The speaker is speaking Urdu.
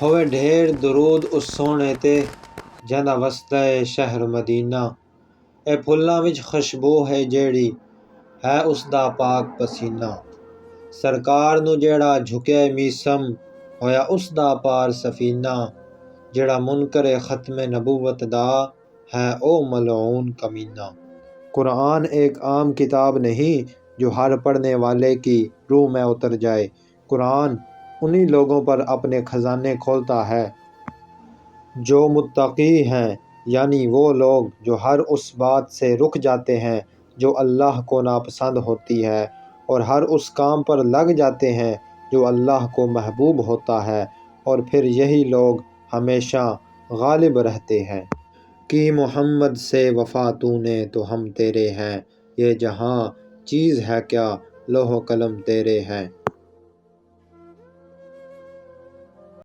ہوئے ڈھیر درود اس سونے تے جنہ وسدا شہر مدینہ، اے پھلاں وچ خوشبو ہے جیڑی ہے اس دا پاک پسینہ، سرکار نو جیڑا جھکے میسم ہویا اس دا پار سفینہ، جیڑا منکر ختم نبوت دا ہے او ملعون کمینہ۔ قرآن ایک عام کتاب نہیں جو ہر پڑھنے والے کی روح میں اتر جائے، قرآن انہی لوگوں پر اپنے خزانے کھولتا ہے جو متقی ہیں، یعنی وہ لوگ جو ہر اس بات سے رک جاتے ہیں جو اللہ کو ناپسند ہوتی ہے، اور ہر اس کام پر لگ جاتے ہیں جو اللہ کو محبوب ہوتا ہے، اور پھر یہی لوگ ہمیشہ غالب رہتے ہیں۔ کی محمد سے وفا تو نے تو ہم تیرے ہیں، یہ جہاں چیز ہے کیا لوح و قلم تیرے ہیں۔